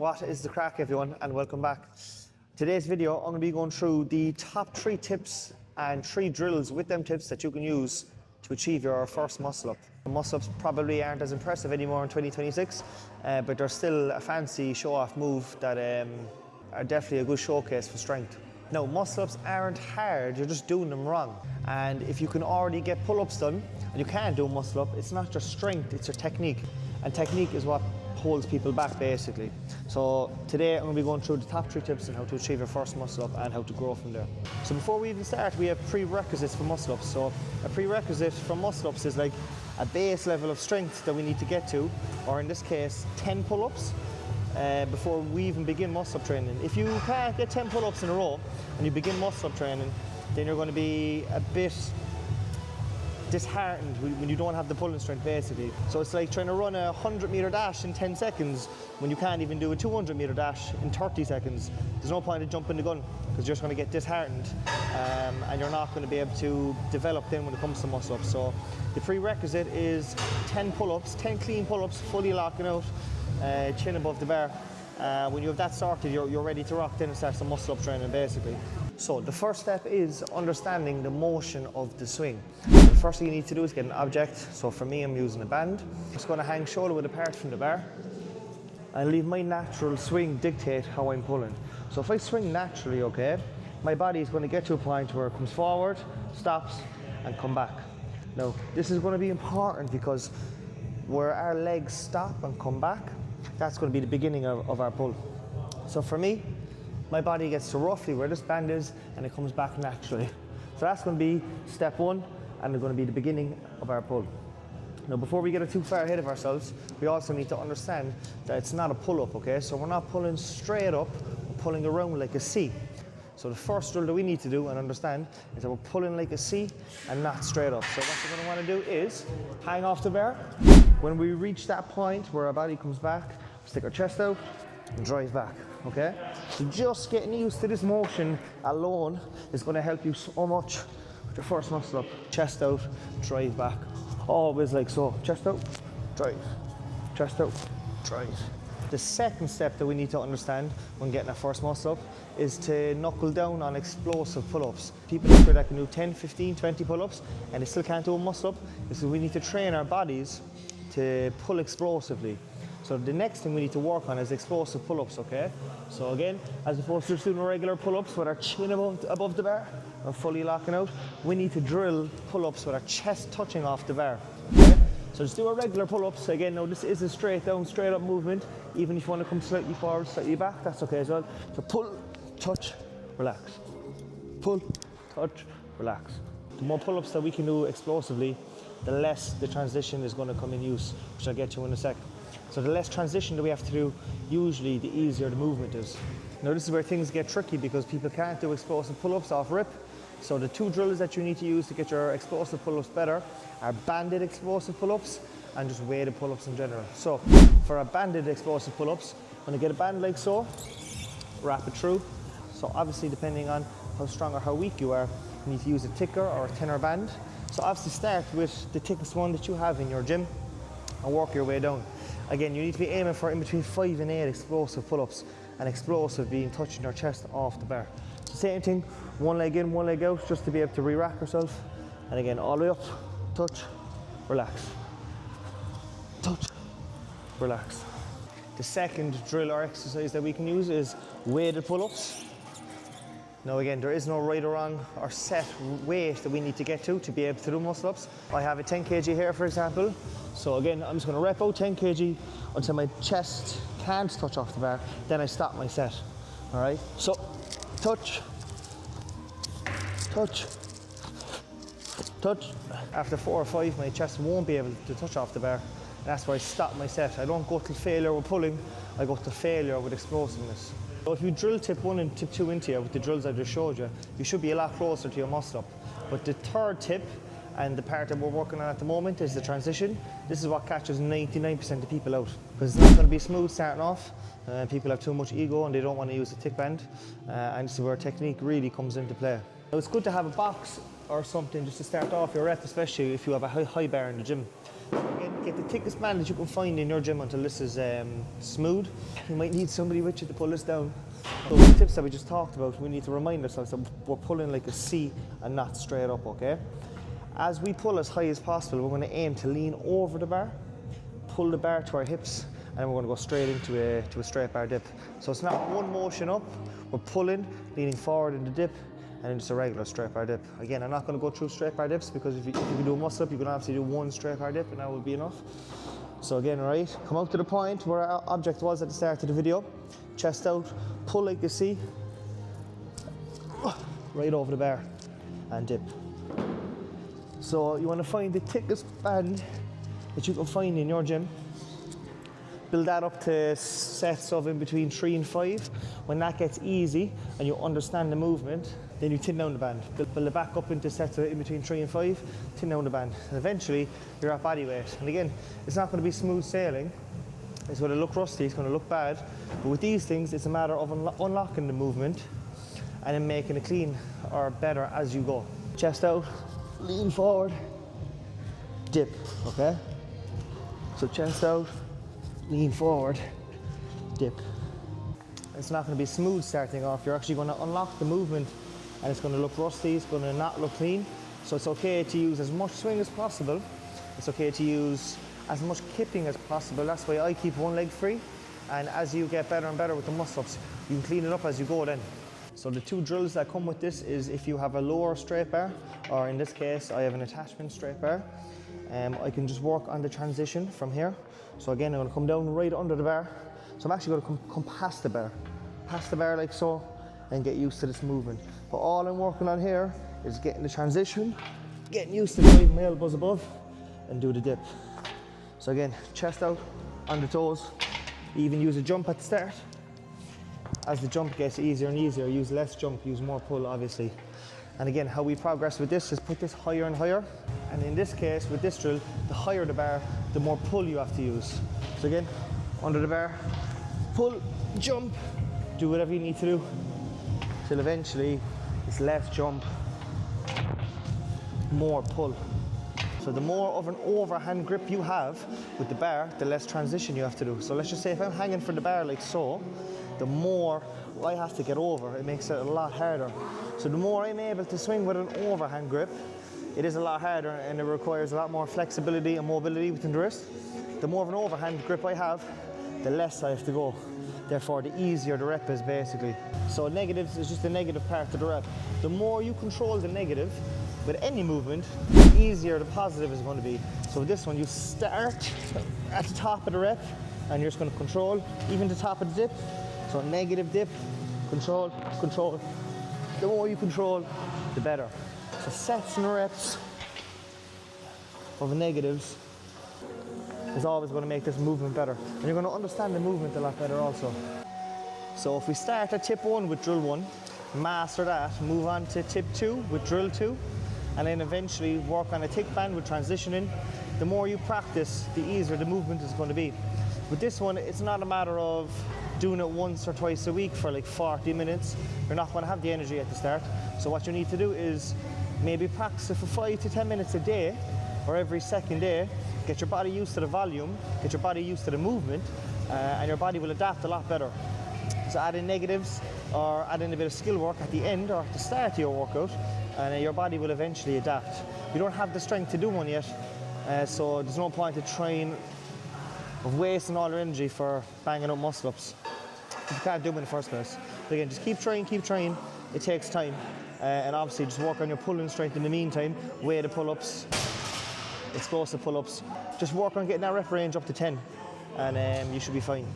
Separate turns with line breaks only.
What is the crack, everyone, and welcome back. Today's video, I'm going to be going through the top 3 tips and 3 drills with them tips that you can use to achieve your first muscle up. The muscle ups probably aren't as impressive anymore in 2026, but they're still a fancy show-off move that are definitely a good showcase for strength. Now, muscle ups aren't hard, you're just doing them wrong. And if you can already get pull-ups done and you can't do a muscle up, it's not just strength, it's your technique. And technique is what holds people back, basically. So today I'm going to be going through the top 3 tips on how to achieve your first muscle up and how to grow from there. So before we even start, we have prerequisites for muscle ups. So a prerequisite for muscle ups is like a base level of strength that we need to get to, or in this case 10 pull-ups before we even begin muscle up training. If you can't get 10 pull-ups in a row and you begin muscle up training, then you're going to be a bit disheartened when you don't have the pulling strength, basically. So it's like trying to run a 100-meter dash in 10 seconds when you can't even do a 200-meter dash in 30 seconds. There's no point in jumping the gun because you're just going to get disheartened and you're not going to be able to develop then when it comes to muscle ups. So the prerequisite is 10 pull-ups, 10 clean pull-ups, fully locking out, chin above the bar. When you have that started, you're ready to rock then and start some muscle up training, basically. So the first step is understanding the motion of the swing. The first thing you need to do is get an object. So for me, I'm using a band. I'm just going to hang shoulder width apart from the bar and leave my natural swing dictate how I'm pulling. So if I swing naturally, okay, my body is going to get to a point where it comes forward, stops, and come back. Now, this is going to be important because where our legs stop and come back, that's going to be the beginning of our pull. So for me, my body gets to roughly where this band is and it comes back naturally. So that's going to be step 1 and it's going to be the beginning of our pull. Now, before we get too far ahead of ourselves, we also need to understand that it's not a pull-up, okay? So we're not pulling straight up, we're pulling around like a C. So the first drill that we need to do and understand is that we're pulling like a C and not straight up. So what you're going to want to do is hang off the bar. When we reach that point where our body comes back, stick our chest out and drive back, okay? So just getting used to this motion alone is going to help you so much with your first muscle up. Chest out, drive back. Always like so. Chest out, drive. Chest out, drive. The second step that we need to understand when getting our first muscle up is to knuckle down on explosive pull-ups. People out there that can do 10, 15, 20 pull-ups and they still can't do a muscle up, is we need to train our bodies to pull explosively. So the next thing we need to work on is explosive pull-ups, okay? So again, as opposed to just doing regular pull-ups with our chin above the bar and fully locking out, we need to drill pull-ups with our chest touching off the bar, okay? So just do our regular pull-ups. Again, now this is a straight down, straight up movement. Even if you want to come slightly forward, slightly back, that's okay as well. So pull, touch, relax. Pull, touch, relax. The more pull-ups that we can do explosively, the less the transition is going to come in use, which I'll get to in a sec. So the less transition that we have to do, usually the easier the movement is. Now this is where things get tricky because people can't do explosive pull-ups off rip. So the 2 drills that you need to use to get your explosive pull-ups better are banded explosive pull-ups and just weighted pull-ups in general. So for our banded explosive pull-ups, when you get a band like so, wrap it through. So obviously depending on how strong or how weak you are, you need to use a thicker or a thinner band. So obviously start with the thickest one that you have in your gym and work your way down. Again, you need to be aiming for in between 5 and 8 explosive pull-ups, and explosive being touching your chest off the bar. So same thing, one leg in, one leg out, just to be able to re-rack yourself. And again, all the way up, touch, relax. Touch, relax. The second drill or exercise that we can use is weighted pull-ups. Now again, there is no right or wrong or set weight that we need to get to be able to do muscle ups. I have a 10 kg here, for example. So again, I'm just going to rep out 10 kg until my chest can't touch off the bar. Then I stop my set. All right. So touch, touch, touch. After 4 or 5, my chest won't be able to touch off the bar. That's where I stop my set. I don't go to failure with pulling. I go to failure with explosiveness. So if you drill tip 1 and tip 2 into you with the drills I just showed you, you should be a lot closer to your muscle up. But the third tip, and the part that we're working on at the moment, is the transition. This is what catches 99% of people out. Because it's not going to be smooth starting off. People have too much ego and they don't want to use a thick band. And this is where technique really comes into play. Now, it's good to have a box or something just to start off your rep, especially if you have a high bar in the gym. Again, get the thickest band that you can find in your gym until this is smooth. You might need somebody with you to pull this down. So the tips that we just talked about, we need to remind ourselves that we're pulling like a C and not straight up, okay? As we pull as high as possible, we're going to aim to lean over the bar, pull the bar to our hips, and then we're going to go straight into a straight bar dip. So it's not one motion up, we're pulling, leaning forward in the dip, and then just a regular straight bar dip. Again, I'm not going to go through straight bar dips because if you do a muscle up, you can obviously do one straight bar dip and that would be enough. So again, right, come out to the point where our object was at the start of the video, chest out, pull like you see, right over the bar and dip. So you want to find the thickest band that you can find in your gym. Build that up to sets of in between 3 and 5. When that gets easy and you understand the movement, then you thin down the band. Build it back up into sets of in between 3 and 5, thin down the band. And eventually you're at body weight. And again, it's not going to be smooth sailing. It's going to look rusty, it's going to look bad. But with these things, it's a matter of unlocking the movement and then making it clean or better as you go. Chest out, lean forward, dip, okay? So chest out, lean forward, dip. It's not going to be smooth starting off. You're actually going to unlock the movement and it's going to look rusty, it's going to not look clean. So it's okay to use as much swing as possible. It's okay to use as much kipping as possible. That's why I keep one leg free. And as you get better and better with the muscle-ups, you can clean it up as you go then. So the 2 drills that come with this is if you have a lower straight bar, or in this case, I have an attachment straight bar, I can just work on the transition from here. So again, I'm going to come down right under the bar. So I'm actually going to come past the bar like so, and get used to this movement. But all I'm working on here is getting the transition, getting used to driving my elbows above, and do the dip. So again, chest out, on the toes. You even use a jump at the start. As the jump gets easier and easier, use less jump, use more pull, obviously. And again, how we progress with this is put this higher and higher. And in this case, with this drill, the higher the bar, the more pull you have to use. So again, under the bar, pull, jump, do whatever you need to do, till eventually it's less jump, more pull. So the more of an overhand grip you have with the bar, the less transition you have to do. So let's just say if I'm hanging for the bar like so, the more I have to get over, it makes it a lot harder. So the more I'm able to swing with an overhand grip, it is a lot harder and it requires a lot more flexibility and mobility within the wrist. The more of an overhand grip I have, the less I have to go. Therefore, the easier the rep is basically. So negatives is just the negative part of the rep. The more you control the negative with any movement, the easier the positive is going to be. So with this one, you start at the top of the rep and you're just going to control even the top of the dip. So negative dip, control, control. The more you control, the better. So sets and reps of negatives is always going to make this movement better. And you're going to understand the movement a lot better also. So if we start at tip 1 with drill 1, master that, move on to tip 2 with drill 2, and then eventually work on a thick band with transitioning. The more you practice, the easier the movement is going to be. With this one, it's not a matter of doing it once or twice a week for like 40 minutes. You're not going to have the energy at the start. So what you need to do is maybe practice it for 5 to 10 minutes a day or every second day. Get your body used to the volume, get your body used to the movement, and your body will adapt a lot better. So add in negatives or add in a bit of skill work at the end or at the start of your workout, and your body will eventually adapt. You don't have the strength to do one yet, so there's no point in trying of wasting all your energy for banging up muscle ups. You can't do them in the first place. But again, just keep trying, it takes time. And obviously just work on your pulling strength in the meantime, weigh the pull-ups, explosive pull-ups. Just work on getting that rep range up to 10 and you should be fine.